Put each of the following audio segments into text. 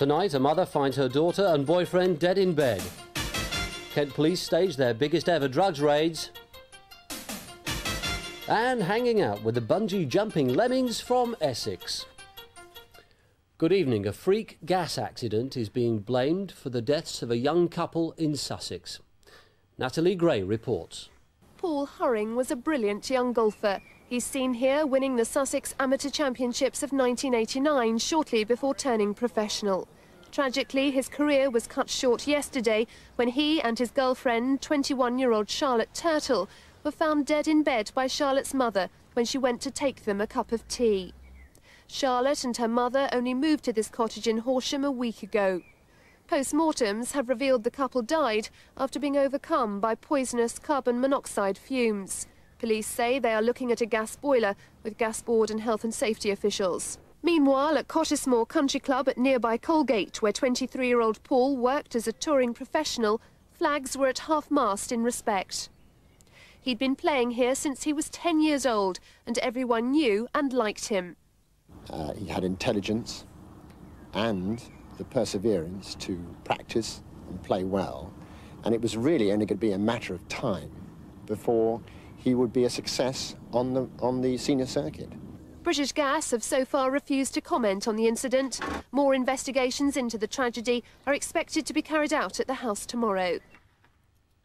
Tonight, a mother finds her daughter and boyfriend dead in bed. Kent police stage their biggest ever drugs raids. And hanging out with the bungee jumping lemmings from Essex. Good evening. A freak gas accident is being blamed for the deaths of a young couple in Sussex. Natalie Gray reports. Paul Hurring was a brilliant young golfer. He's seen here winning the Sussex Amateur Championships of 1989 shortly before turning professional. Tragically, his career was cut short yesterday when he and his girlfriend, 21-year-old Charlotte Turtle, were found dead in bed by Charlotte's mother when she went to take them a cup of tea. Charlotte and her mother only moved to this cottage in Horsham a week ago. Post-mortems have revealed the couple died after being overcome by poisonous carbon monoxide fumes. Police say they are looking at a gas boiler with Gas Board and health and safety officials. Meanwhile, at Cottesmore Country Club at nearby Colgate, where 23-year-old Paul worked as a touring professional, flags were at half-mast in respect. He'd been playing here since he was 10 years old, and everyone knew and liked him. He had intelligence and the perseverance to practice and play well, and it was really only going to be a matter of time before he would be a success on the senior circuit. British Gas have so far refused to comment on the incident. More investigations into the tragedy are expected to be carried out at the House tomorrow.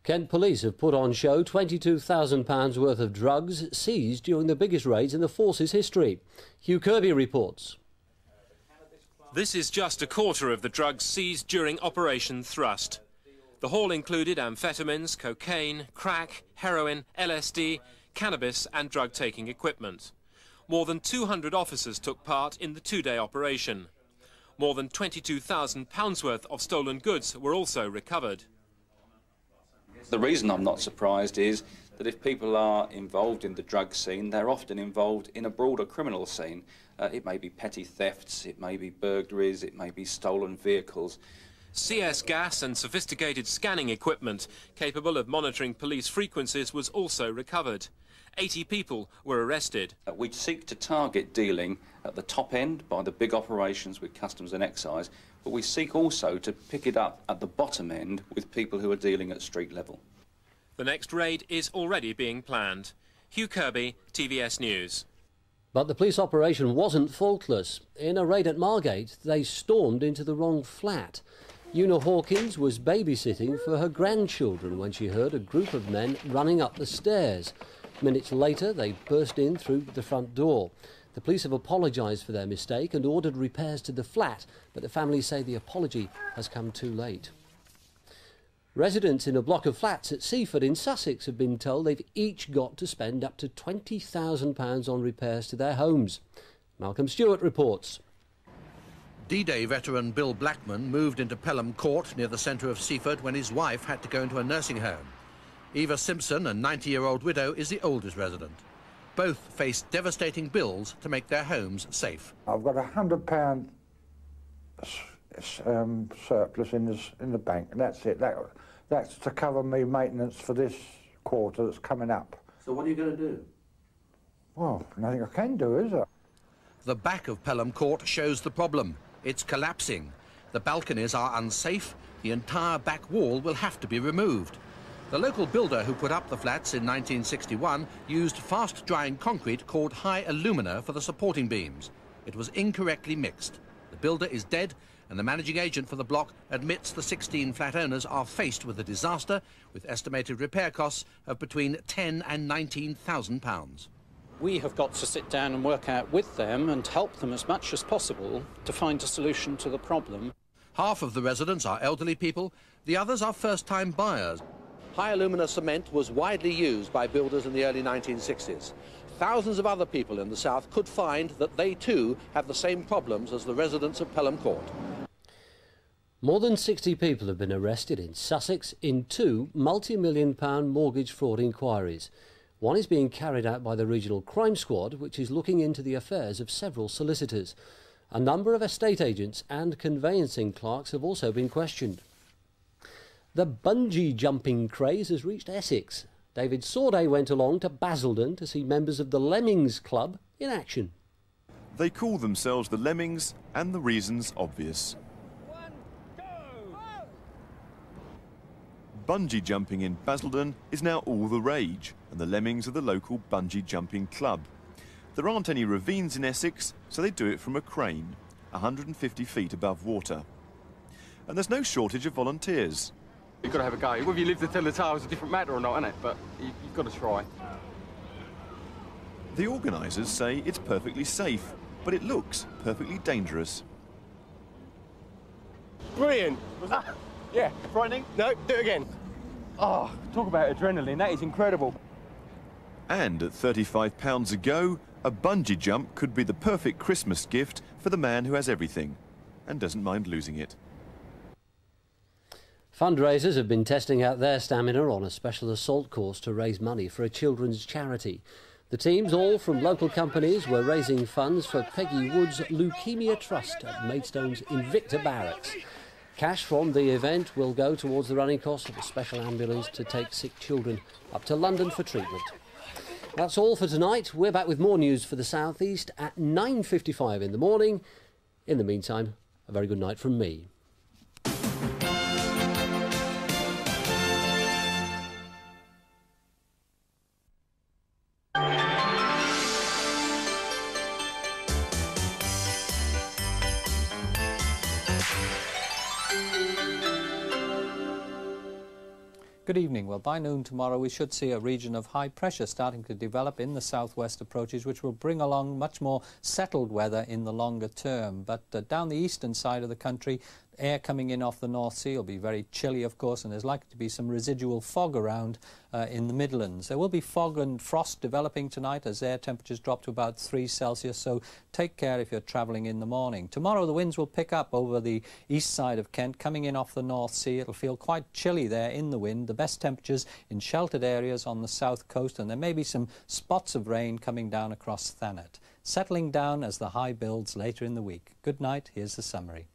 Kent police have put on show £22,000 worth of drugs seized during the biggest raids in the force's history. Hugh Kirby reports. This is just a quarter of the drugs seized during Operation Thrust. The haul included amphetamines, cocaine, crack, heroin, LSD, cannabis and drug-taking equipment. More than 200 officers took part in the two-day operation. More than £22,000 worth of stolen goods were also recovered. The reason I'm not surprised is that if people are involved in the drug scene, they're often involved in a broader criminal scene. It may be petty thefts, it may be burglaries, it may be stolen vehicles. CS gas and sophisticated scanning equipment capable of monitoring police frequencies was also recovered. 80 people were arrested. We seek to target dealing at the top end by the big operations with customs and excise, but we seek also to pick it up at the bottom end with people who are dealing at street level. The next raid is already being planned. Hugh Kirby, TVS News. But the police operation wasn't faultless. In a raid at Margate, they stormed into the wrong flat. Una Hawkins was babysitting for her grandchildren when she heard a group of men running up the stairs. Minutes later, they burst in through the front door. The police have apologised for their mistake and ordered repairs to the flat, but the families say the apology has come too late. Residents in a block of flats at Seaford in Sussex have been told they've each got to spend up to £20,000 on repairs to their homes. Malcolm Stewart reports. D-Day veteran Bill Blackman moved into Pelham Court near the centre of Seaford when his wife had to go into a nursing home. Eva Simpson, a 90-year-old widow, is the oldest resident. Both face devastating bills to make their homes safe. I've got £100 surplus in the bank, and that's it. That's to cover me maintenance for this quarter that's coming up. So what are you going to do? Well, nothing I can do, is there? The back of Pelham Court shows the problem. It's collapsing. The balconies are unsafe. The entire back wall will have to be removed. The local builder who put up the flats in 1961 used fast-drying concrete called high alumina for the supporting beams. It was incorrectly mixed. The builder is dead, and the managing agent for the block admits the 16 flat owners are faced with a disaster, with estimated repair costs of between £10,000 and £19,000. We have got to sit down and work out with them and help them as much as possible to find a solution to the problem. Half of the residents are elderly people, the others are first-time buyers. High alumina cement was widely used by builders in the early 1960s. Thousands of other people in the south could find that they too have the same problems as the residents of Pelham Court. More than 60 people have been arrested in Sussex in two multi-million-pound mortgage fraud inquiries. One is being carried out by the Regional Crime Squad, which is looking into the affairs of several solicitors. A number of estate agents and conveyancing clerks have also been questioned. The bungee jumping craze has reached Essex. David Sorday went along to Basildon to see members of the Lemmings Club in action. They call themselves the Lemmings, and the reason's obvious. Bungee jumping in Basildon is now all the rage, and the lemmings are the local bungee jumping club. There aren't any ravines in Essex, so they do it from a crane, 150 feet above water. And there's no shortage of volunteers. You've got to have a go. Whether you live to tell the tale is a different matter or not, isn't it? But you've got to try. The organisers say it's perfectly safe, but it looks perfectly dangerous. Brilliant. Yeah. Frightening? No, do it again. Oh, talk about adrenaline. That is incredible. And at £35 a go, a bungee jump could be the perfect Christmas gift for the man who has everything and doesn't mind losing it. Fundraisers have been testing out their stamina on a special assault course to raise money for a children's charity. The teams, all from local companies, were raising funds for Peggy Wood's Leukemia Trust at Maidstone's Invicta Barracks. Cash from the event will go towards the running costs of a special ambulance to take sick children up to London for treatment. That's all for tonight. We're back with more news for the South East at 9:55 in the morning. In the meantime, a very good night from me. Good evening. Well, by noon tomorrow we should see a region of high pressure starting to develop in the southwest approaches, which will bring along much more settled weather in the longer term. But down the eastern side of the country, air coming in off the North Sea will be very chilly, of course, and there's likely to be some residual fog around in the Midlands. There will be fog and frost developing tonight as air temperatures drop to about 3 Celsius, so take care if you're travelling in the morning. Tomorrow the winds will pick up over the east side of Kent, coming in off the North Sea. It'll feel quite chilly there in the wind. The best temperatures in sheltered areas on the south coast, and there may be some spots of rain coming down across Thanet. Settling down as the high builds later in the week. Good night. Here's the summary.